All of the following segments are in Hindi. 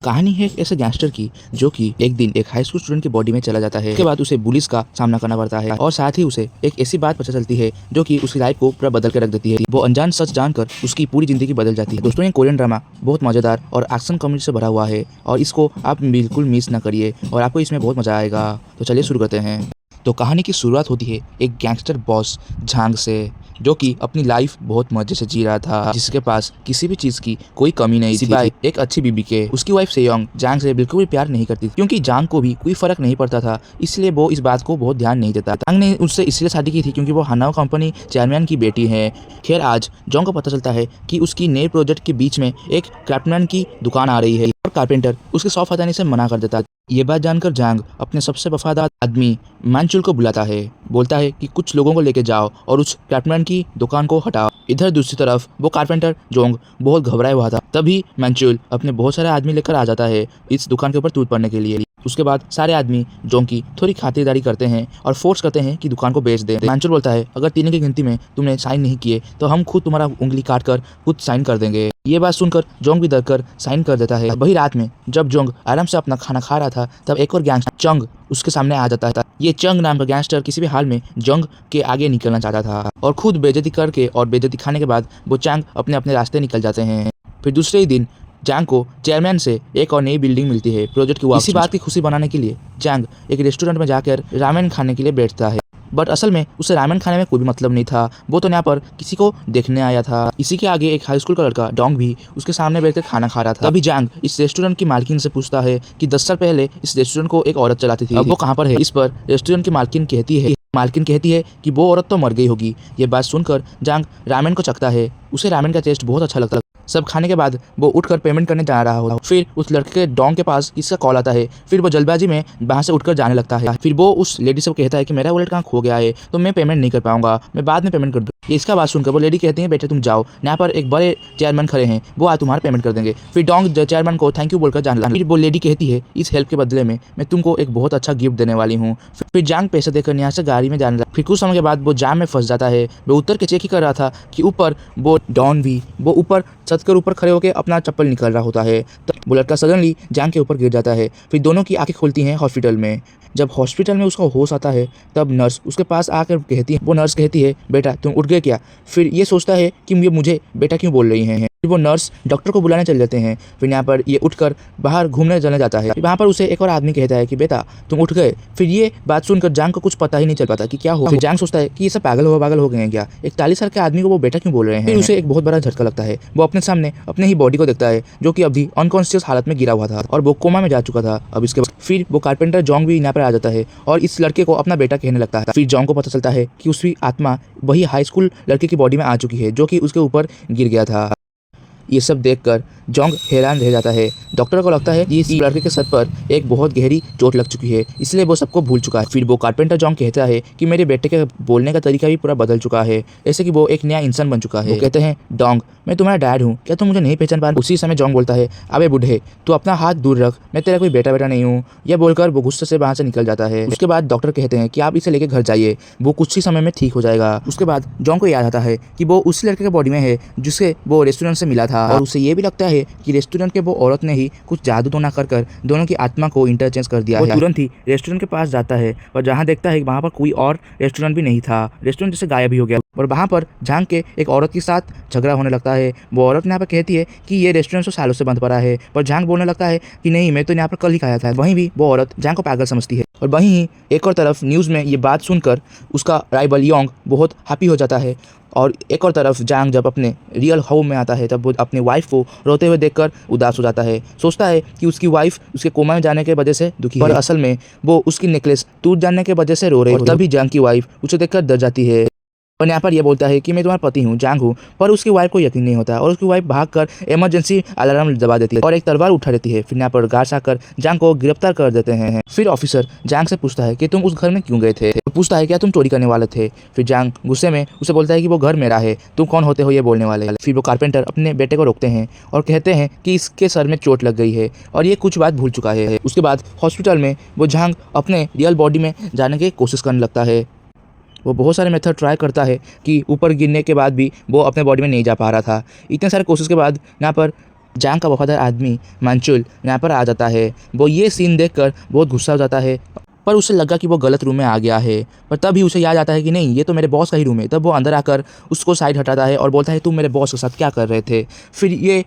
कहानी है एक ऐसे गैंगस्टर की जो कि एक दिन एक हाई स्कूल स्टूडेंट की बॉडी में चला जाता है। उसके बाद उसे पुलिस का सामना करना पड़ता है और साथ ही उसे एक ऐसी बात पता चलती है जो कि उसकी लाइफ को पूरा बदल के रख देती है। वो अनजान सच जानकर उसकी पूरी जिंदगी बदल जाती है। दोस्तों, ये कोरियन ड्रामा बहुत मजेदार और एक्शन कॉमेडी से भरा हुआ है और इसको आप बिल्कुल मिस ना करिए और आपको इसमें बहुत मजा आएगा। तो चलिए शुरू करते हैं। तो कहानी की शुरुआत होती है एक गैंगस्टर बॉस झांग से, जो कि अपनी लाइफ बहुत मजे से जी रहा था, जिसके पास किसी भी चीज की कोई कमी नहीं थी। सिवाय एक अच्छी बीबी के। उसकी वाइफ सेयोंग जांग से बिल्कुल भी प्यार नहीं करती क्योंकि जांग को भी कोई फर्क नहीं पड़ता था, इसलिए वो इस बात को बहुत ध्यान नहीं देता। जांग ने उससे इसलिए शादी की थी क्योंकि वो हानाओ कंपनी चेयरमैन की बेटी है। खैर, आज जोंग को पता चलता है कि उसकी नए प्रोजेक्ट के बीच में एक क्राफ्टमैन की दुकान आ रही है और कारपेंटर उसके शॉप हटाने से मना कर देता है। ये बात जानकर जांग अपने सबसे वफादार आदमी मानचुल को बुलाता है, बोलता है कि कुछ लोगों को लेके जाओ और उस क्राफ्टमैन की दुकान को हटाओ। इधर दूसरी तरफ वो कारपेंटर जोंग बहुत घबराया हुआ था। तभी मानचुल अपने बहुत सारे आदमी लेकर आ जाता है इस दुकान के ऊपर टूट पड़ने के लिए। उसके बाद सारे आदमी जोंग की थोड़ी खातिरदारी करते हैं और फोर्स करते हैं कि दुकान को बेच दे। मानचुल बोलता है, अगर 3 की गिनती में तुमने साइन नहीं किए तो हम खुद तुम्हारा उंगली काट कर खुद साइन कर देंगे। ये बात सुनकर जोंग भी डरकर साइन कर देता है। वही रात में जब जोंग आराम से अपना खाना खा रहा था, तब एक और गैंगस्टर चंग उसके सामने आ जाता है। ये चंग नाम का गैंगस्टर किसी भी हाल में जोंग के आगे निकलना चाहता था और खुद बेइज्जती करके और बेइज्जती खाने के बाद वो चंग अपने अपने रास्ते निकल जाते हैं। फिर दूसरे ही दिन जांग को चेयरमैन से एक और नई बिल्डिंग मिलती है प्रोजेक्ट की। इसी बात की खुशी बनाने के लिए जांग एक रेस्टोरेंट में जाकर रामेन खाने के लिए बैठता है, बट असल में उसे रामेन खाने में कोई भी मतलब नहीं था। वो तो यहाँ पर किसी को देखने आया था। इसी के आगे एक हाई स्कूल का लड़का डोंग भी उसके सामने बैठकर खाना खा रहा था। तभी जांग इस रेस्टोरेंट की मालकिन से पूछता है कि 10 साल पहले इस रेस्टोरेंट को एक औरत चलाती थी, अब वो कहाँ पर है। इस पर रेस्टोरेंट की मालकिन कहती है कि वो औरत तो मर गई होगी। ये बात सुनकर जांग रामेन को चखता है। उसे रामेन का टेस्ट बहुत अच्छा लगता है। सब खाने के बाद वो उठकर पेमेंट करने जा रहा होता। फिर उस लड़के के डोंग के पास इसका कॉल आता है। फिर वो जल्दबाजी में वहां से उठकर जाने लगता है। फिर वो उस लेडी से कहता है कि मेरा वॉलेट कहाँ खो गया है, तो मैं पेमेंट नहीं कर पाऊंगा, मैं बाद में पेमेंट कर दूँ। इसका बात सुनकर वो लेडी कहती है, बेटे तुम जाओ, यहाँ पर एक बड़े चेयरमैन खड़े हैं, वो आज तुम्हारा पेमेंट कर देंगे। फिर डोंग चेयरमैन को थैंक यू बोलकर जाने लगा। फिर वो लेडी कहती है, इस हेल्प के बदले में मैं तुमको एक बहुत अच्छा गिफ्ट देने वाली हूँ। फिर जांग पैसे देकर यहाँ से गाड़ी में जाने लगा। फिर कुछ समय के बाद वो जाम में फंस जाता है। वो उतर के चेक ही कर रहा था कि ऊपर वो डॉन भी वो ऊपर छत के ऊपर खड़े होकर अपना चप्पल निकल रहा होता है। तो वो लड़का सडनली जांग के ऊपर गिर जाता है। फिर दोनों की आंखें खुलती हैं हॉस्पिटल में। जब हॉस्पिटल में उसका होश आता है, तब नर्स उसके पास आकर कहती है, वो नर्स कहती है, बेटा तुम उठ गए क्या। फिर ये सोचता है कि मुझे बेटा क्यों बोल रही हैं। फिर वो नर्स डॉक्टर को बुलाने चले जाते हैं। फिर यहाँ पर ये उठकर बाहर घूमने चले जाता है। वहाँ पर उसे एक और आदमी कहता है कि बेटा तुम उठ गए। फिर ये बात सुनकर जांग को कुछ पता ही नहीं चल पाता कि क्या हुआ। फिर जांग सोचता है कि ये सब पागल हो गए हैं क्या, 41 साल के आदमी को वो बेटा क्यों बोल रहे हैं। फिर उसे एक बहुत बड़ा झटका लगता है। वो अपने सामने अपने ही बॉडी को देखता है जो कि अभी अनकॉन्शियस हालत में गिरा हुआ था और वो कोमा में जा चुका था। अब इसके बाद फिर वो कारपेंटर जोंग भी यहाँ पर आ जाता है और इस लड़के को अपना बेटा कहने लगता है। फिर जोंग को पता चलता है कि उसकी आत्मा वही हाई स्कूल लड़के की बॉडी में आ चुकी है जो कि उसके ऊपर गिर गया था। ये सब देखकर जोंग हैरान रह जाता है। डॉक्टर को लगता है कि इस लड़के के सर पर एक बहुत गहरी चोट लग चुकी है, इसलिए वो सबको भूल चुका है। फिर वो कारपेंटर जोंग कहता है कि मेरे बेटे के बोलने का तरीका भी पूरा बदल चुका है, जैसे कि वो एक नया इंसान बन चुका है। वो कहते हैं, डोंग मैं तुम्हारा डैड हूँ, क्या तुम मुझे नहीं पहचान पा। उसी समय जोंग बोलता है, अबे बूढ़े तू अपना हाथ दूर रख, मैं तेरा कोई बेटा नहीं हूँ। यह बोलकर वो गुस्से से वहाँ से निकल जाता है। उसके बाद डॉक्टर कहते हैं कि आप इसे लेकर घर जाइए, वो कुछ ही समय में ठीक हो जाएगा। उसके बाद जोंग को याद आता है कि वो उस लड़के के बॉडी में है जिससे वो रेस्टोरेंट से मिला था और उसे ये भी लगता है कि रेस्टोरेंट के वो औरत ने ही कुछ जादू टोना कर दोनों की आत्मा को इंटरचेंज कर दिया है। वो तुरंत ही रेस्टोरेंट के पास जाता है और जहाँ देखता है वहाँ पर कोई और रेस्टोरेंट भी नहीं था, रेस्टोरेंट जैसे गायब ही हो गया। और वहाँ पर जांग के एक औरत के साथ झगड़ा होने लगता है। वो औरत यहाँ पर कहती है कि ये रेस्टोरेंट तो सालों से बंद पड़ा है, पर जांग बोलने लगता है कि नहीं मैं तो यहाँ पर कल ही खाया था। वहीं भी वो औरत जांग को पागल समझती है और वहीं ही एक और तरफ न्यूज़ में ये बात सुनकर उसका राइवल योंग बहुत हैप्पी हो जाता है। और एक और तरफ जांग जब अपने रियल होम में आता है, तब वो अपने वाइफ को रोते हुए देखकर उदास हो जाता है। सोचता है कि उसकी वाइफ उसके कोमा में जाने के वजह से दुखी है, पर असल में वो उसकी नेकलेस टूट जाने के वजह से रो रही है। तभी जांग की वाइफ उसे देखकर डर जाती है और यहाँ पर यह बोलता है कि मैं तुम्हारा पति हूँ, जांग हूँ। पर उसकी वाइफ को यकीन नहीं होता और उसकी वाइफ भागकर इमरजेंसी अलार्म दबा देती है और एक तलवार उठा देती है। फिर यहाँ पर गार्ड्स आकर जांग को गिरफ्तार कर देते हैं। फिर ऑफिसर जांग से पूछता है कि तुम उस घर में क्यों गए थे। पूछता है क्या तुम चोरी करने वाले थे। फिर जांग गुस्से में उसे बोलता है कि वो घर मेरा है, तुम कौन होते हो ये बोलने वाले। फिर वो कारपेंटर अपने बेटे को रोकते हैं और कहते हैं कि इसके सर में चोट लग गई है और ये कुछ बात भूल चुका है। उसके बाद हॉस्पिटल में वो जांग अपने रियल बॉडी में जाने की कोशिश करने लगता है। वो बहुत सारे मेथड ट्राई करता है कि ऊपर गिरने के बाद भी वो अपने बॉडी में नहीं जा पा रहा था। इतने सारे कोशिश के बाद यहाँ पर जांग का वफादार आदमी मानचुल यहाँ पर आ जाता है। वो ये सीन देखकर बहुत गुस्सा हो जाता है, पर उसे लगा कि वो गलत रूम में आ गया है। पर तभी उसे याद आता है कि नहीं, ये तो मेरे बॉस का ही रूम है। तब वो अंदर आकर उसको साइड हटाता है और बोलता है तुम मेरे बॉस के साथ क्या कर रहे थे। फिर ये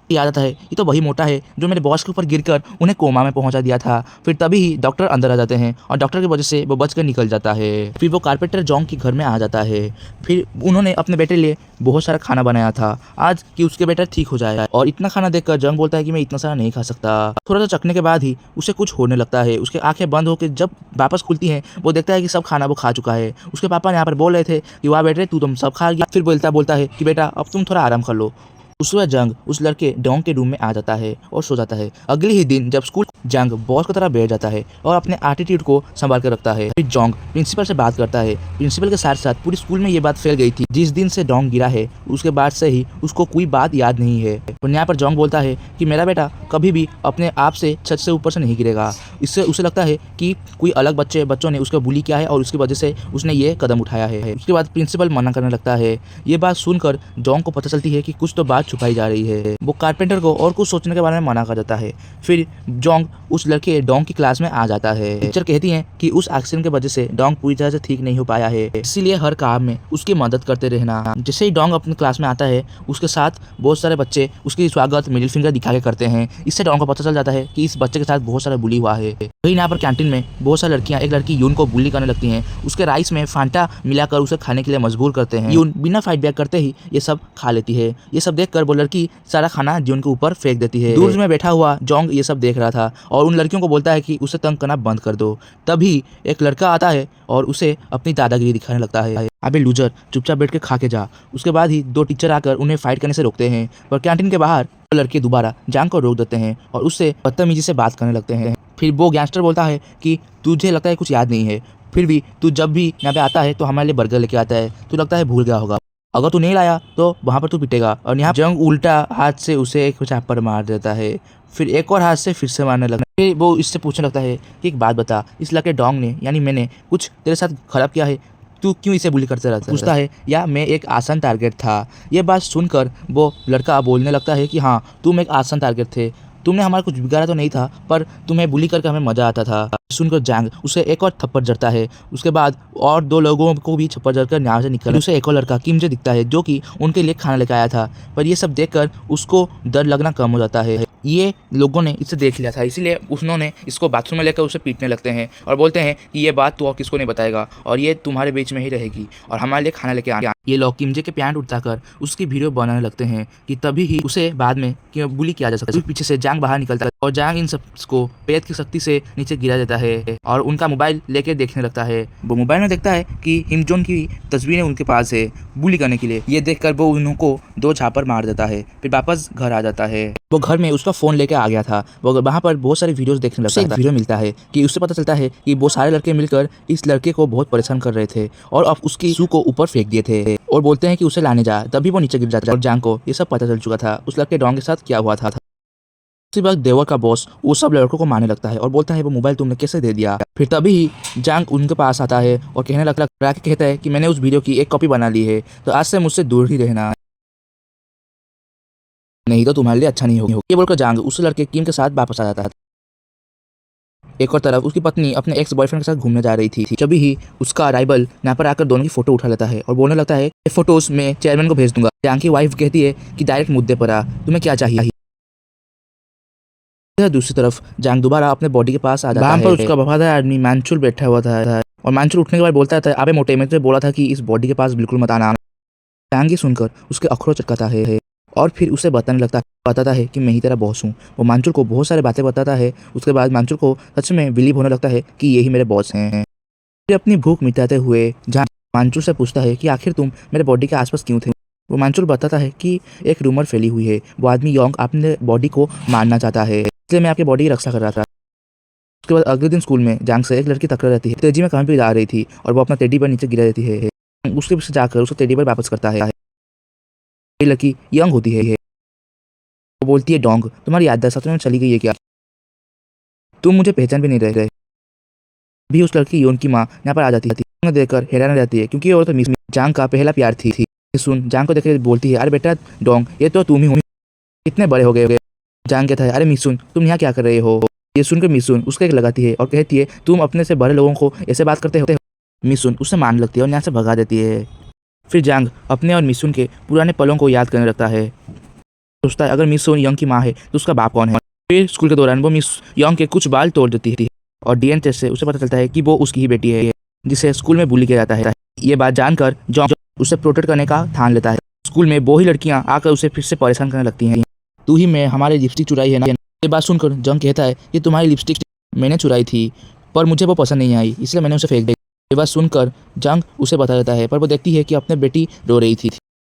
याद आता है ये तो वही मोटा है जो मेरे बॉस के ऊपर गिरकर उन्हें कोमा में पहुंचा दिया था। फिर तभी ही डॉक्टर अंदर आ जाते हैं और डॉक्टर की वजह से वो बचकर निकल जाता है। फिर वो कारपेंटर जोंग के घर में आ जाता है। फिर उन्होंने अपने बेटे लिए बहुत सारा खाना बनाया था आज कि उसके बेटा ठीक हो जाए। और इतना खाना देखकर जोंग बोलता है कि मैं इतना सारा नहीं खा सकता। थोड़ा सा चखने के बाद ही उसे कुछ होने लगता है। उसकी आंखें बंद होकर जब वापस खुलती हैं वो देखता है कि सब खाना वो खा चुका है। उसके पापा यहाँ पर बोल रहे थे कि वाह बेटे तुम सब खा गया। फिर बोलता है कि बेटा अब तुम थोड़ा आराम कर लो। उस वक्त जंग उस लड़के डोंग के रूम में आ जाता है और सो जाता है। अगले ही दिन जब स्कूल जंग बॉस की तरह बैठ जाता है और अपने एटीट्यूड को संभाल कर रखता है। फिर जोंग प्रिंसिपल से बात करता है। प्रिंसिपल के साथ साथ पूरी स्कूल में ये बात फैल गई थी जिस दिन से डोंग गिरा है उसके बाद से ही उसको कोई बात याद नहीं है। और यहाँ पर जोंग बोलता है कि मेरा बेटा कभी भी अपने आप से छत से ऊपर से नहीं गिरेगा। इससे उसे लगता है कि कोई अलग बच्चों ने उसको बुली किया है और उसकी वजह से उसने ये कदम उठाया है। उसके बाद प्रिंसिपल मना करने लगता है। ये बात सुनकर जोंग को पता चलती है कि कुछ तो बात छुपाई जा रही है। वो कारपेंटर को और कुछ सोचने के बारे में मना कर देता है। फिर जोंग उस लड़के डोंग की क्लास में आ जाता है। टीचर कहती हैं कि उस एक्सीडेंट की वजह से डोंग पूरी तरह से ठीक नहीं हो पाया है, इसीलिए हर काम में उसकी मदद करते रहना। जैसे ही डोंग अपनी क्लास में आता है उसके साथ बहुत सारे बच्चे उसके स्वागत मिडिल फिंगर दिखा के करते हैं। इससे डोंग को पता चल जाता है कि इस बच्चे के साथ बहुत सारा बुली हुआ है। वही यहाँ पर कैंटीन में बहुत सारी लड़कियां एक लड़की यून को बुली करने लगती हैं। उसके राइस में फांटा मिलाकर उसे खाने के लिए मजबूर करते हैं। यून बिना फाइट बैक करते ही ये सब खा लेती है। ये सब देखकर वो लड़की सारा खाना यून के ऊपर फेंक देती है। दूर में बैठा हुआ जोंग ये सब देख रहा था और उन लड़कियों को बोलता है कि उसे तंग करना बंद कर दो। तभी एक लड़का आता है और उसे अपनी दादागिरी दिखाने लगता है। अबे लूजर, चुपचाप बैठ के खा के जा। उसके बाद ही दो टीचर आकर उन्हें फाइट करने से रोकते हैं। पर कैंटीन के बाहर लड़के दोबारा जांग को रोक देते हैं और उससे बदतमीजी से बात करने लगते हैं। फिर वो गैंगस्टर बोलता है कि तुझे लगता है कुछ याद नहीं है, फिर भी तू जब भी यहाँ पे आता है तो हमारे लिए बर्गर लेके आता है, तू लगता है भूल गया होगा। अगर तू नहीं लाया तो वहाँ पर तू पिटेगा। और यहाँ जंग उल्टा हाथ से उसे एक चापर मार देता है। फिर एक और हाथ से फिर से मारने लगता है। फिर वो इससे पूछने लगता है कि एक बात बता, इस लड़के डोंग ने यानी मैंने कुछ तेरे साथ खराब किया है, तू क्यों इसे बुली करते रहता है? पूछता है या मैं एक आसान टारगेट था। ये बात सुनकर वो लड़का बोलने लगता है कि हाँ तुम एक आसान टारगेट थे, तुमने हमारा कुछ बिगाड़ा तो नहीं था पर तुम्हें बुली करके हमें मजा आता था। सुनकर जैंग उसे एक और थप्पड़ जड़ता है। उसके बाद और दो लोगों को भी थप्पड़ जड़कर यहाँ से निकल उसे एक और लड़का किमजे दिखता है जो कि उनके लिए खाना लेकर आया था। पर ये सब देखकर उसको डर लगना कम हो जाता है। ये लोगों ने इसे देख लिया था इसीलिए उन्होंने इसको बाथरूम में लेकर उसे पीटने लगते हैं और बोलते हैं कि ये बात तू और किसको नहीं बताएगा और ये तुम्हारे बीच में ही रहेगी और हमारे लिए खाना लेके आ। ये लोग किमजे के पैंट उठाकर उसकी वीडियो बनाने लगते हैं कि तभी ही उसे बाद में बुली किया जा सकता है। पीछे से जांग बाहर निकलता है और जांग इन सब को पेट की शक्ति से नीचे गिरा देता है और उनका मोबाइल लेके देखने लगता है। वो मोबाइल में देखता है कि हिमजोन की तस्वीरें उनके पास है बुली करने के लिए। ये देखकर वो उनको दो झापर मार देता है। फिर वापस घर आ जाता है। वो घर में उसका फोन लेके आ गया था। वो वहाँ पर बहुत सारे वीडियोस देखने लगता है। एक वीडियो मिलता है कि उससे पता चलता है कि वो सारे लड़के मिलकर इस लड़के को बहुत परेशान कर रहे थे और अब उसकी शू को ऊपर फेंक दिए थे और बोलते हैं कि उसे लाने जा। तभी वो नीचे गिर जाता है और जांग को ये सब पता चल चुका था उस लड़के डोंग के साथ क्या हुआ था। उसी वक्त देवर का बॉस वो सब लड़कों को मारने लगता है और बोलता है वो मोबाइल तुमने कैसे दे दिया। फिर तभी ही जांग उनके पास आता है और कहने लगता है कहता है कि मैंने उस वीडियो की एक कॉपी बना ली है तो आज से मुझसे दूर ही रहना, नहीं तो तुम्हारे लिए अच्छा नहीं होगा। ये बोलकर जांग उस लड़के किम के साथ वापस आ जाता है। एक और तरफ उसकी पत्नी अपने एक्स बॉयफ्रेंड के साथ घूमने जा रही थी। तभी ही उसका अराइवल यहाँ पर आकर दोनों की फोटो उठा लेता है और बोलने लगता है ये फोटोज मैं चेयरमैन को भेज दूंगा। जांग की वाइफ कहती है कि डायरेक्ट मुद्दे पर आ, तुम्हें क्या चाहिए। दूसरी तरफ जांग दोबारा अपने बॉडी के पास आ जाता है। वहाँ पर उसका वफादार आदमी मानचुल बैठा हुआ था और मानचुल उठने के बाद बोलता था अबे मोटे, मैं तुझे बोला था कि इस बॉडी के पास बिल्कुल मत आना। जांग ये सुनकर उसके अखरोट चटकाता है और फिर उसे बताता है कि मैं ही तेरा बॉस हूँ। वो मानचुल को बहुत सारी बातें बताता है। उसके बाद मानचुल को सच में बिलीव होने लगता है कि यही मेरे बॉस हैं। फिर अपनी भूख मिटाते हुए जांग मानचुल से पूछता है कि आखिर तुम मेरे बॉडी के आसपास क्यों थे। वो मानचुल बताता है कि एक रूमर फैली हुई है, वो आदमी योंग अपने बॉडी को मारना चाहता है, इसलिए मैं आपकी बॉडी की रक्षा कर रहा था। उसके बाद अगले दिन स्कूल में जांग से एक लड़की टकरा रहती है। तेजी में कहीं भी जा रही थी और वो अपना टेडी पर नीचे गिरा देती है। उसके पीछे जाकर उसको टेडी पर वापस करता है। ये लड़की यंग होती है। वो बोलती है डोंग तुम्हारी याददाश्त सच में चली गई है क्या, तुम मुझे पहचान भी नहीं रहे। भी उस लड़की योन की माँ यहाँ पर आ जाती है। देखकर हैरान रहती है क्योंकि वो तो मिस जांग का पहला प्यार थी। सुन जांग को देख बोलती है अरे बेटा डोंग ये तो तुम ही हो, कितने बड़े हो गए। जांग कहता है, अरे मिसुन तुम यहाँ क्या कर रहे हो। ये सुनकर मिसुन उसको एक लगाती है और कहती है, तुम अपने से बड़े लोगों को ऐसे बात करते हो। मिसुन उससे मान लगती है और यहाँ से भगा देती है। फिर जांग अपने और मिसुन के पुराने पलों को याद करने लगता है। सोचता है, अगर मिसुन यंग की माँ है तो उसका बाप कौन है। फिर स्कूल के दौरान वो मिस यंग के कुछ बाल तोड़ देती है और डीएनए टेस्ट से उसे पता चलता है कि वो उसकी ही बेटी है, जिसे स्कूल में बुली किया जाता है। ये बात जानकर जॉन्ग उसे प्रोटेक्ट करने का ठान लेता है। स्कूल में वो ही लड़कियां आकर उसे फिर से परेशान करने लगती हैं। तू ही मैं हमारी लिपस्टिक चुराई है ना। ये बात सुनकर जॉन्ग कहता है कि तुम्हारी लिपस्टिक मैंने चुराई थी, पर मुझे वो पसंद नहीं आई, इसलिए मैंने उसे फेंक दी। ये बात सुनकर जॉन्ग उसे बता देता है, पर वो देखती है कि अपने बेटी रो रही थी।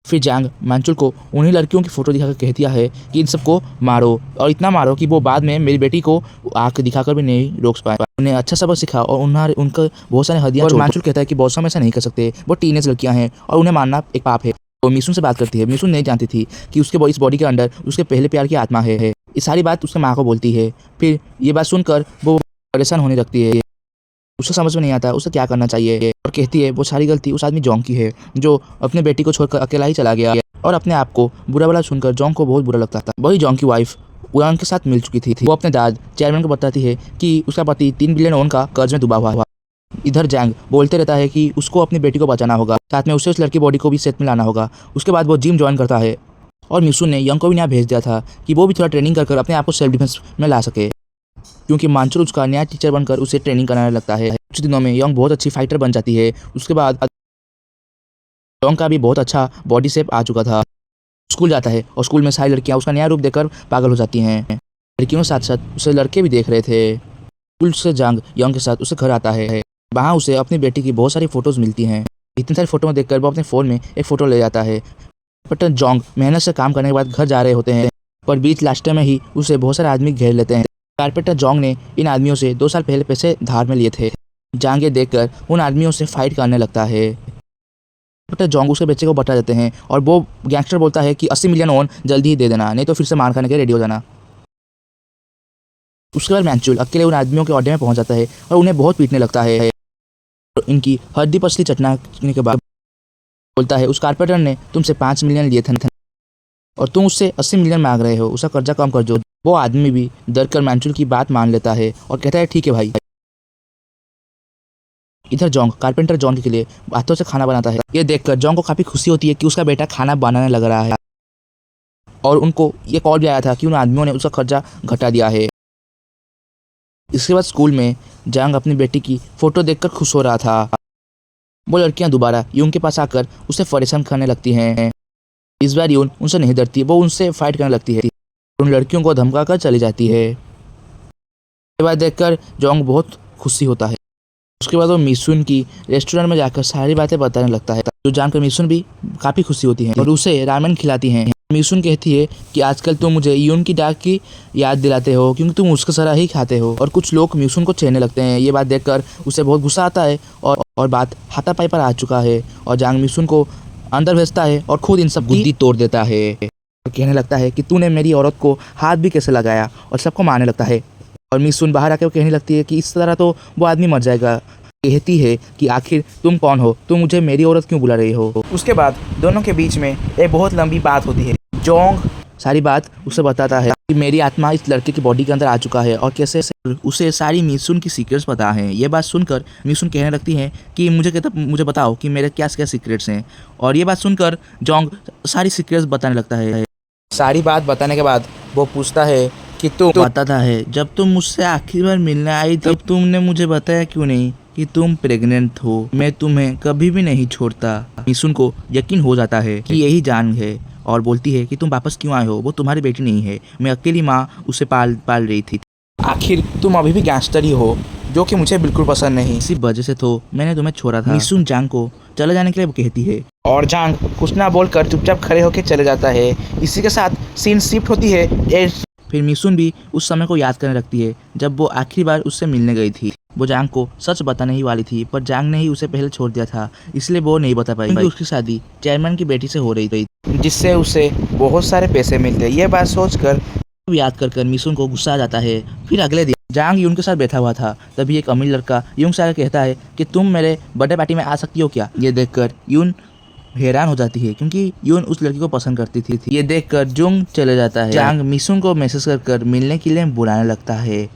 फिर जॉन्ग मांचुल को उन्हीं लड़कियों की फोटो दिखाकर कहती है कि इन सबको मारो, और इतना मारो कि वो बाद में मेरी बेटी को आंख दिखाकर भी नहीं रोक पाए। उन्हें अच्छा सबक सिखा और उन्हें उनका बहुत सारे हदियां। और मांचुल कहता है कि बहुत समय ऐसा नहीं कर सकते, वो टीनेज लड़कियां हैं और उन्हें मारना एक पाप है। वो मिसुन से बात करती है। मिसुन नहीं जानती थी कि उसके इस बॉडी के अंदर उसके पहले प्यार की आत्मा है। ये सारी बात उसके माँ को बोलती है। फिर ये बात सुनकर वो परेशान होने लगती है। उसे समझ में नहीं आता उसे क्या करना चाहिए और कहती है वो सारी गलती उस आदमी जॉन्ग की है जो अपने बेटी को छोड़कर अकेला ही चला गया। और अपने आप को बुरा भला सुनकर जॉन्ग को बहुत बुरा लगता था। वही जॉन्ग की वाइफ उयान के साथ मिल चुकी थी। वो अपने दाद चेयरमैन को बताती है कि उसका पति 3 बिलियन वॉन का कर्ज में डूबा हुआ। इधर जैंग बोलते रहता है कि उसको अपनी बेटी को बचाना होगा, साथ में उसे उस लड़की बॉडी को भी सेट में लाना होगा। उसके बाद वो जिम ज्वाइन करता है और मिसुन ने यंग को भी यहाँ भेज दिया था कि वो भी थोड़ा ट्रेनिंग कर अपने आप को सेल्फ डिफेंस में ला सके, क्योंकि मांचुल उसका नया टीचर बनकर उसे ट्रेनिंग कराने लगता है। कुछ दिनों में यंग बहुत अच्छी फाइटर बन जाती है। उसके बाद यंग का भी बहुत अच्छा बॉडी शेप आ चुका था। स्कूल जाता है और स्कूल में सारी लड़कियां उसका नया रूप देखकर पागल हो जाती हैं। लड़कियों के साथ साथ उसे लड़के भी देख रहे थे। स्कूल से जंग यंग के साथ उसे घर आता है। वहाँ उसे अपनी बेटी की बहुत सारी फोटोज मिलती हैं। इतनी सारी फोटो देखकर वो अपने फ़ोन में एक फ़ोटो ले जाता है। बट जॉन्ग मेहनत से काम करने के बाद घर जा रहे होते हैं, पर बीच रास्ते में ही उसे बहुत सारे आदमी घेर लेते हैं। कारपेंटर जॉन्ग ने इन आदमियों से 2 साल पहले पैसे धार में लिए थे। जॉन्ग ये देखकर उन आदमियों से फाइट करने लगता है। कारपेंटर जॉन्ग उसके बच्चे को बता देते हैं और वो गैंगस्टर बोलता है कि 80 मिलियन वॉन जल्दी ही दे देना, नहीं तो फिर से मार खाने के रेडी हो जाना। उसके बाद मांचुल अकेले उन आदमियों के अड्डे में पहुंच जाता है और उन्हें बहुत पीटने लगता है। इनकी हड्डी पसली चटने के बाद बोलता है, उस कारपेंटर ने तुमसे 5 मिलियन लिए थे और तुम उससे 80 मिलियन मांग रहे हो, उसका कर्जा कम कर दो। वो आदमी भी डर कर मांचुल की बात मान लेता है और कहता है ठीक है भाई। इधर जॉन्ग कारपेंटर जॉन्ग के लिए हाथों से खाना बनाता है। ये देखकर जॉन्ग को काफी खुशी होती है कि उसका बेटा खाना बनाने लग रहा है, और उनको ये कॉल भी आया था कि उन आदमियों ने उसका कर्जा घटा दिया है। इसके बाद स्कूल में जॉन्ग अपनी बेटी की फोटो देखकर खुश हो रहा था। वो लड़कियां दोबारा यून के पास आकर उसे परेशान करने लगती हैं। इस बार यून उनसे नहीं डरती, वो उनसे फाइट करने लगती है। उन लड़कियों को धमका कर चली जाती है। ये बात देखकर जॉन्ग बहुत खुशी होता है। उसके बाद वो मिसुन की रेस्टोरेंट में जाकर सारी बातें बताने लगता है, जो जानकर मिसुन भी काफ़ी खुशी होती है और उसे रामेन खिलाती हैं। मिसुन कहती है कि आजकल तुम मुझे यून की डाक की याद दिलाते हो, क्योंकि तुम उसका सरा ही खाते हो। और कुछ लोग मिसुन को छेड़ने लगते हैं। ये बात देखकर उसे बहुत गुस्सा आता है और बात हाथापाई पर आ चुका है और जांग मिसुन को अंदर भेजता है और खुद इन सब बुद्धि तोड़ देता है और कहने लगता है कि तूने मेरी औरत को हाथ भी कैसे लगाया, और सबको मारने लगता है। और मिसुन बाहर आकर कहने लगती है कि इस तरह तो वो आदमी मर जाएगा। कहती है कि आखिर तुम कौन हो, तुम मुझे मेरी औरत क्यों बुला रही हो। उसके बाद दोनों के बीच में एक बहुत लंबी बात होती है। जॉन्ग सारी बात उसे बताता है कि मेरी आत्मा इस लड़के की बॉडी के अंदर आ चुका है और कैसे उसे सारी मिसुन की सीक्रेट्स पता है। ये बात सुनकर मिसुन कहने लगती है कि मुझे बताओ कि मेरे क्या क्या सीक्रेट्स हैं। और ये बात सुनकर जॉन्ग सारी सीक्रेट्स बताने लगता है। सारी बात बताने के बाद वो पूछता है कि तुम बताता है, जब तुम मुझसे आखिरी बार मिलने आई तब तुमने मुझे बताया क्यों नहीं कि तुम प्रेग्नेंट हो। मैं तुम्हें कभी भी नहीं छोड़ता। मिसुन को यकीन हो जाता है कि यही जान है और बोलती है कि तुम वापस क्यों आए हो, वो तुम्हारी बेटी नहीं है, मैं अकेली माँ उसे पाल रही थी। आखिर तुम अभी भी गैंगस्टर ही हो, जो कि मुझे बिल्कुल पसंद नहीं। इसी वजह से तो मैंने तुम्हें छोड़ा था। मिसुन जांग को चले जाने के लिए कहती है और जांग कुछ ना बोलकर चुपचाप खड़े होकर चले जाता है। इसी के साथ सीन शिफ्ट होती है। फिर मिसुन भी उस समय को याद करने लगती है जब वो आखिरी बार उससे मिलने गई थी। वो जांग को सच बताने ही वाली थी, पर जांग ने ही उसे पहले छोड़ दिया था, इसलिए वो नहीं बता पाई क्योंकि उसकी शादी चेयरमैन की बेटी से हो रही थी, जिससे उसे बहुत सारे पैसे मिलते। ये बात सोचकर याद कर मिसुन को गुस्सा आ जाता है। फिर अगले दिन जांग यून के साथ बैठा हुआ था, तभी एक अमीर लड़का यून से कहता है कि तुम मेरे बर्थडे पार्टी में आ सकती हो क्या। ये देखकर यून हैरान हो जाती है क्योंकि यून उस लड़की को पसंद करती थी। ये देखकर जुंग चले जाता है। जांग मिसुन को मैसेज कर मिलने के लिए बुलाने लगता है।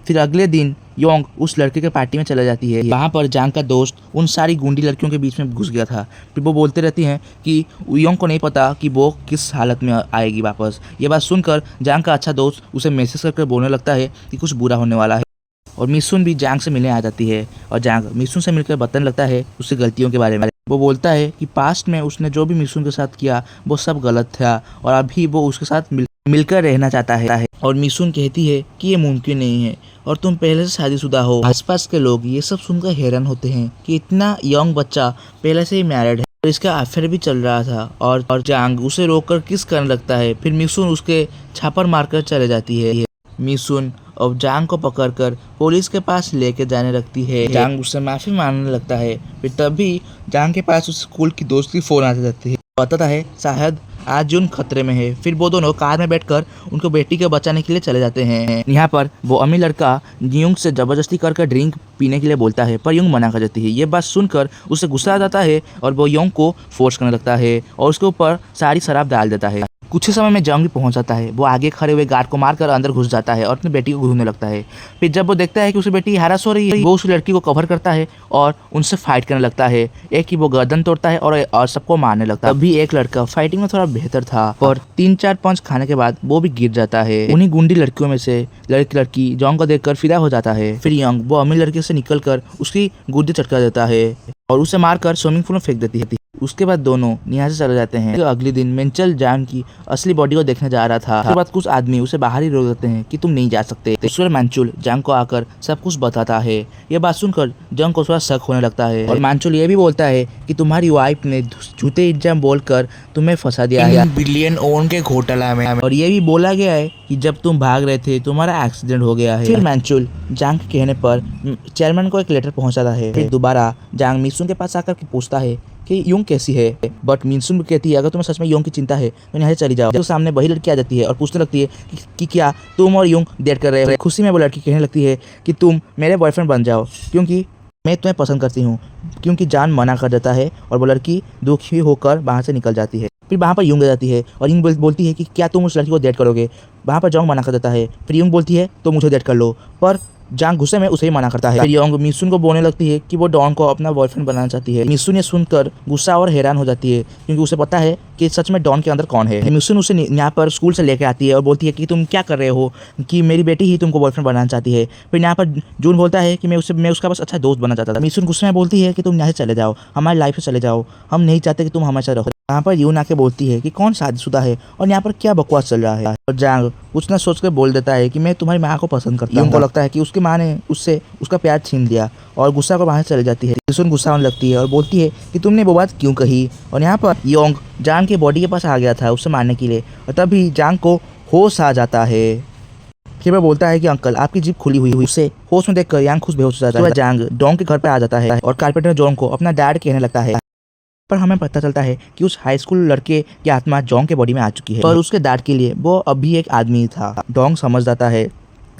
फिर अगले दिन योंग उस लड़के के पार्टी में चला जाती है। वहाँ पर जांग का दोस्त उन सारी गुंडी लड़कियों के बीच में घुस गया था। फिर वो बोलते रहती हैं कि योंग को नहीं पता कि वो किस हालत में आएगी वापस। ये बात सुनकर जांग का अच्छा दोस्त उसे मैसेज करके बोलने लगता है कि कुछ बुरा होने वाला है। और मिसुन भी जांग से मिलने आ जाती है और जांग मिसुन से मिलकर बताने लगता है उसकी गलतियों के बारे में। वो बोलता है कि पास्ट में उसने जो भी मिसुन के साथ किया वो सब गलत था और अभी वो उसके साथ मिलकर रहना चाहता है। और मिसुन कहती है कि ये मुमकिन नहीं है और तुम पहले से शादीशुदा हो। आसपास के लोग ये सब सुनकर हैरान होते हैं कि इतना यंग बच्चा पहले से ही मैरिड है और इसका अफेयर भी चल रहा था। और जांग उसे रोककर किस करने लगता है। फिर मिसुन उसके छापर मारकर चले जाती है। मिसुन अब जांग को पकड़कर पुलिस के पास लेके जाने लगती है। जांग उससे माफी मांगने लगता है। फिर तभी जांग के पास उस स्कूल की दोस्त की फोन आ जाती है। बताता है शायद आज जून खतरे में है। फिर वो दोनों कार में बैठकर उनको बेटी को बचाने के लिए चले जाते हैं। यहाँ पर वो अमीर लड़का यूंग से जबरदस्ती कर ड्रिंक पीने के लिए बोलता है पर यूंग मना कर देती है। ये बात सुनकर उसे गुस्सा आ जाता है और वो यूंग को फोर्स करने लगता है और उसके ऊपर सारी शराब डाल देता है। कुछ ही समय में जंग भी पहुंच जाता है। वो आगे खड़े हुए गार्ड को मारकर अंदर घुस जाता है और अपनी बेटी को ढूंढने लगता है। फिर जब वो देखता है कि उसकी बेटी हरास हो रही है वो उस लड़की को कवर करता है और उनसे फाइट करने लगता है। एक की वो गर्दन तोड़ता है और सबको मारने लगता है। तभी एक लड़का फाइटिंग में थोड़ा बेहतर था और 3-4 पंच खाने के बाद वो भी गिर जाता है। उन्हीं गुंडी लड़कियों में से लड़की जंग को देखकर फिदा हो जाता है। फिर यंग वो अमीर लड़के से निकलकर उसकी गुद्दी चटका देता है और उसे मारकर स्विमिंग पूल में फेंक देती है। उसके बाद दोनों यहाँ से चले जाते हैं। तो अगले दिन मेंचल जांग की असली बॉडी को देखने जा रहा था। उसके बाद कुछ आदमी उसे बाहर ही रोक देते हैं कि तुम नहीं जा सकते। उसके मानचुल जांग को आकर सब कुछ बताता है। ये बात सुनकर जांग को थोड़ा शक होने लगता है और मानचुल ये भी बोलता है कि तुम्हारी वाइफ ने झूठे इल्जाम बोलकर तुम्हें फंसा दिया है बिलियन ओन के घोटाला में और ये भी बोला गया है कि जब तुम भाग रहे थे तुम्हारा एक्सीडेंट हो गया है। फिर मानचुल जांग के कहने पर चेयरमैन को एक लेटर पहुंचाता है। फिर दोबारा जांग मिसुन के पास आकर पूछता है कि यूंग कैसी है। बट मिसुन कहती है अगर तुम्हें सच में यूंग की चिंता है तो यहाँ से चली जाओ। तो सामने वही लड़की आ जाती है और पूछने लगती है कि क्या तुम और यूंग डेट कर रहे हो। खुशी में वो लड़की कहने लगती है कि तुम मेरे बॉयफ्रेंड बन जाओ क्योंकि मैं तुम्हें पसंद करती हूँ। क्योंकि जान मना कर देता है और वो लड़की दुखी होकर वहाँ से निकल जाती है। फिर वहाँ पर यूंग आ जाती है और यूंग बोलती है कि क्या तुम उस लड़की को डेट करोगे। वहाँ पर जांग मना कर देता है। फिर यूंग बोलती है तो मुझे डेट कर लो पर जांग गुस्से में उसे ही मना करता है। फिर योंग मिसुन को बोलने लगती है कि वो डॉन को अपना बॉयफ्रेंड बनाना चाहती है। मिसुन ये सुनकर गुस्सा और हैरान हो जाती है क्योंकि उसे पता है कि सच में डॉन के अंदर कौन है। मिसुन उसे यहाँ पर स्कूल से लेके आती है और बोलती है कि तुम क्या कर रहे हो कि मेरी बेटी ही तुमको बॉयफ्रेंड बनाना चाहती है। फिर यहाँ पर जून बोलता है कि मैं उसका बस अच्छा दोस्त बनना चाहता था। मिसुन गुस्से में बोलती है कि तुम यहाँ से चले जाओ, हमारी लाइफ से चले जाओ, हम नहीं चाहते कि तुम हमारे साथ रहो। यहाँ पर यून आके बोलती है कि कौन शादीशुदा है और यहाँ पर क्या बकवास चल रहा है। और जांग कुछ ना सोच कर बोल देता है कि मैं तुम्हारी माँ को पसंद करता हूँ। यून को लगता है कि उसकी माँ ने उससे उसका प्यार छीन लिया और गुस्सा को वहाँ से चली जाती है। मिसुन गुस्सा होने लगती है और बोलती है कि तुमने वो बात क्यों कही। और यहाँ पर योंग जांग के बॉडी के पास आ गया था उसे मारने के लिए और तभी जांग को होश आ जाता है। फिर वह बोलता है कि अंकल आपकी जीप खुली हुई उसे होश में देखकर यांग खुश बेहोश हो जाता है। जांग डोंग के घर पर आ जाता है और कारपेंटर जोंग को अपना डैड कहने लगता है। पर हमें पता चलता है कि उस हाई स्कूल लड़के की आत्मा जोंग के बॉडी में आ चुकी है। पर उसके डैड के लिए वो अभी एक आदमी था। डोंग समझ जाता है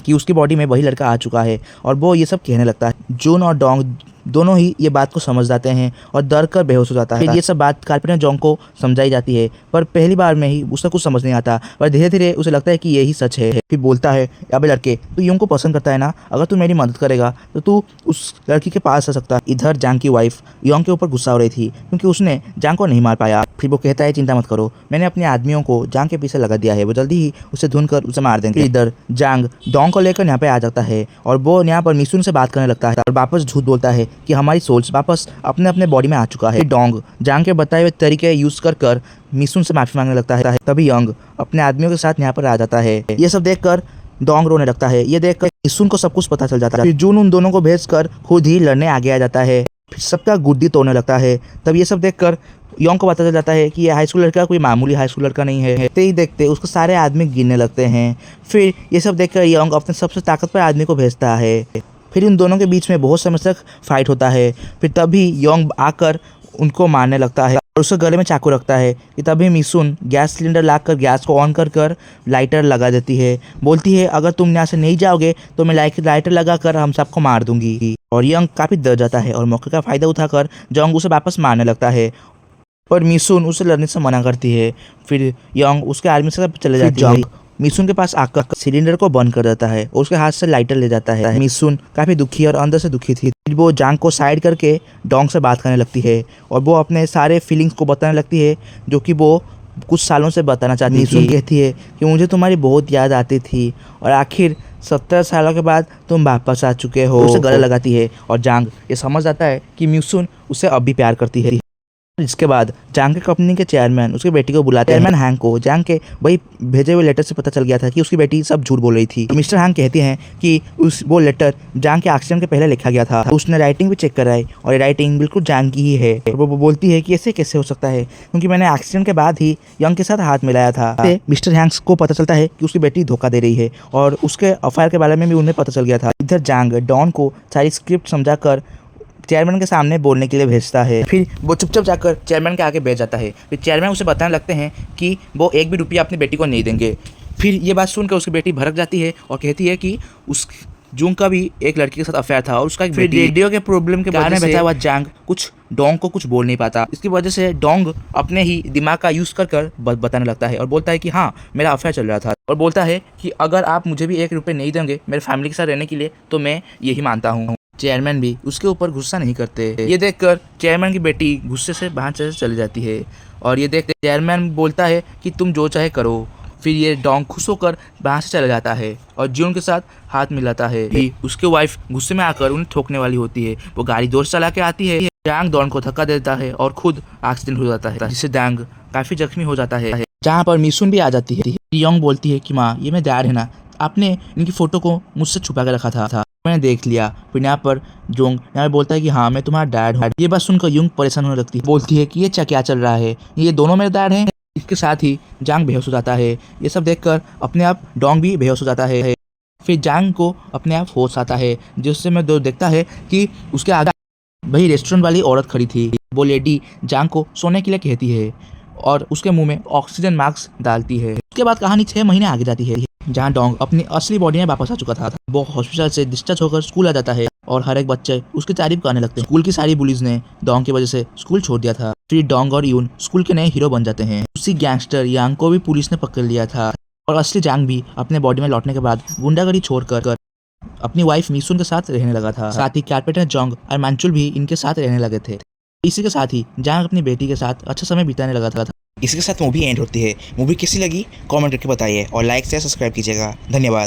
कि उसकी बॉडी में वही लड़का आ चुका है और वो ये सब कहने लगता है। जून और डोंग दोनों ही ये बात को समझ जाते हैं और डर कर बेहोश हो जाता है। ये सब बात कारपेंटर जोंग को समझाई जाती है पर पहली बार में ही उसे कुछ समझ नहीं आता पर धीरे धीरे उसे लगता है कि यही सच है। फिर बोलता है अबे लड़के तू यूंग को पसंद करता है ना, अगर तू मेरी मदद करेगा तो तू उस लड़की के पास आ सकता है। इधर जांग की वाइफ योंग के ऊपर गुस्सा हो रही थी क्योंकि उसने जांग को नहीं मार पाया। फिर वो कहता है चिंता मत करो, मैंने अपने आदमियों को जांग के पीछे लगा दिया है, वो जल्दी ही उसे ढूंढ कर उसे मार देंगे। इधर जांग डोंग को लेकर यहाँ पे आ जाता है और वो यहाँ पर मिसुन से बात करने लगता है और वापस झूठ बोलता है कि हमारी सोल्स वापस अपने अपने बॉडी में आ चुका है। डोंग जांग के बताए हुए तरीके यूज कर मिसुन से माफी मांगने लगता है। तभी यंग अपने आदमियों के साथ यहाँ पर आ जाता है। ये सब देखकर डोंग रोने लगता है। ये देखकर मिसुन को सब कुछ पता चल जाता है। फिर जून उन दोनों को भेजकर खुद ही लड़ने आगे आ जाता है। फिर सबका गुद्दी तोड़ने लगता है। तब ये सब देखकर योंग को पता चल जाता है कि ये हाई स्कूल लड़का कोई मामूली हाई स्कूल लड़का नहीं है। देखते ही देखते उसको सारे आदमी गिनने लगते हैं। फिर ये सब देखकर योंग अपने सबसे ताकतवर आदमी को भेजता है। फिर इन दोनों के बीच में बहुत समय तक फाइट होता है। फिर तभी योंग आकर उनको मारने लगता है और उसके गले में चाकू रखता है कि तभी मिसुन गैस सिलेंडर लाकर गैस को ऑन कर लाइटर लगा देती है। बोलती है अगर तुम यहाँ से नहीं जाओगे तो मैं लाइटर लगाकर हम सबको मार दूंगी। और यंग काफ़ी डर जाता है और मौके का फ़ायदा उठाकर जोंग उसे वापस मारने लगता है। पर मिसुन उसे लड़ने से मना करती है। फिर यंग उसके आर्मी से चले जाती है। मिसुन के पास आकर सिलेंडर को बंद कर देता है और उसके हाथ से लाइटर ले जाता है। मिसुन काफी दुखी और अंदर से दुखी थी। वो जांग को साइड करके डोंग से बात करने लगती है और वो अपने सारे फीलिंग्स को बताने लगती है जो कि वो कुछ सालों से बताना चाहती थी। मिसुन कहती है कि मुझे तुम्हारी बहुत याद आती थी और आखिर 70 सालों के बाद तुम वापस आ चुके हो। उसे गले लगाती है और जांग ये समझ आता है कि मिसुन उसे अब भी प्यार करती है। इसके बाद जांग के कंपनी के चेयरमैन उसकी बेटी को बुलाते हैं। चेयरमैन हैंग को जांग के वही भेजे हुए लेटर से पता चल गया था कि उसकी बेटी सब झूठ बोल रही थी। मिस्टर हैंग कहते हैं कि वो लेटर जांग के एक्सीडेंट के पहले लिखा गया था। उसने राइटिंग भी चेक कराई और ये राइटिंग बिल्कुल जांग की ही है। वो बोलती है कि ऐसे कैसे हो सकता है क्योंकि मैंने एक्सीडेंट के बाद ही यंग के साथ हाथ मिलाया था। मिस्टर हैंग्स को पता चलता है कि उसकी बेटी धोखा दे रही है और उसके अफेयर के बारे में भी उन्हें पता चल गया था। इधर जांग डॉन को सारी स्क्रिप्ट समझाकर चेयरमैन के सामने बोलने के लिए भेजता है। फिर वो चुपचाप जाकर चेयरमैन के आगे बैठ जाता है। फिर चेयरमैन उसे बताने लगते हैं कि वो एक भी रुपया अपनी बेटी को नहीं देंगे। फिर ये बात सुनकर उसकी बेटी भड़क जाती है और कहती है कि उस जूंग का भी एक लड़की के साथ अफेयर था और उसका एक रेडियो के प्रॉब्लम के वजह से बचा हुआ जांग कुछ डोंग को कुछ बोल नहीं पाता। इसकी वजह से डोंग अपने ही दिमाग का यूज़ कर बताने लगता है और बोलता है कि हाँ मेरा अफेयर चल रहा था और बोलता है कि अगर आप मुझे भी 1 रुपये नहीं देंगे मेरे फैमिली के साथ रहने के लिए तो मैं यही मानता हूँ। चेयरमैन भी उसके ऊपर गुस्सा नहीं करते। ये देखकर चेयरमैन की बेटी गुस्से से बाहर चली जाती है और ये देखते चेयरमैन बोलता है कि तुम जो चाहे करो। फिर ये डोंग खुश होकर बाहर से चला जाता है और जियोन के साथ हाथ मिलाता है। भी उसके वाइफ गुस्से में आकर उन्हें ठोकने वाली होती है। वो गाड़ी जोर से चला के आती है। जांग डोंग को धक्का देता है और खुद एक्सीडेंट हो जाता है जिससे जांग काफी जख्मी हो जाता है। जहाँ पर मिसुन भी आ जाती है। यंग बोलती है कि माँ ये मैं डैड है ना, आपने इनकी फोटो को मुझसे छुपा के रखा था मैंने देख लिया। फिर यहाँ पर जोंग यहाँ बोलता है कि हाँ मैं तुम्हारा डैड हूँ। ये बात सुनकर युंग परेशान होने लगती है। बोलती है कि ये क्या चल रहा है, ये दोनों मेरे डैड हैं। इसके साथ ही जांग बेहोश हो जाता है। ये सब देखकर अपने आप डोंग भी बेहोश हो जाता है। फिर जांग को अपने आप होश आता है जिससे मैं देखता है कि उसके आगे वही रेस्टोरेंट वाली औरत खड़ी थी। वो लेडी जांग को सोने के लिए कहती है और उसके मुंह में ऑक्सीजन मास्क डालती है। उसके बाद कहानी 6 महीने आगे जाती है जहाँ डोंग अपनी असली बॉडी में वापस आ चुका था। वो हॉस्पिटल से डिस्चार्ज होकर स्कूल आ जाता है और हर एक बच्चे उसकी तारीफ करने लगते हैं। स्कूल की सारी बुलीज ने डोंग की वजह से स्कूल छोड़ दिया था। फिर डोंग और यून स्कूल के नए हीरो बन जाते हैं। उसी गैंगस्टर यांग को भी पुलिस ने पकड़ लिया था और असली जांग भी अपने बॉडी में लौटने के बाद गुंडागर्दी छोड़कर अपनी वाइफ मिसुन के साथ रहने लगा था। साथ ही कारपेंटर जोंग और मांचुल भी इनके साथ रहने लगे थे। इसी के साथ ही जांग अपनी बेटी के साथ अच्छा समय बिताने लगा था। इसी के साथ मूवी एंड होती है। मूवी कैसी लगी कमेंट करके बताइए और लाइक से सब्सक्राइब कीजिएगा। धन्यवाद।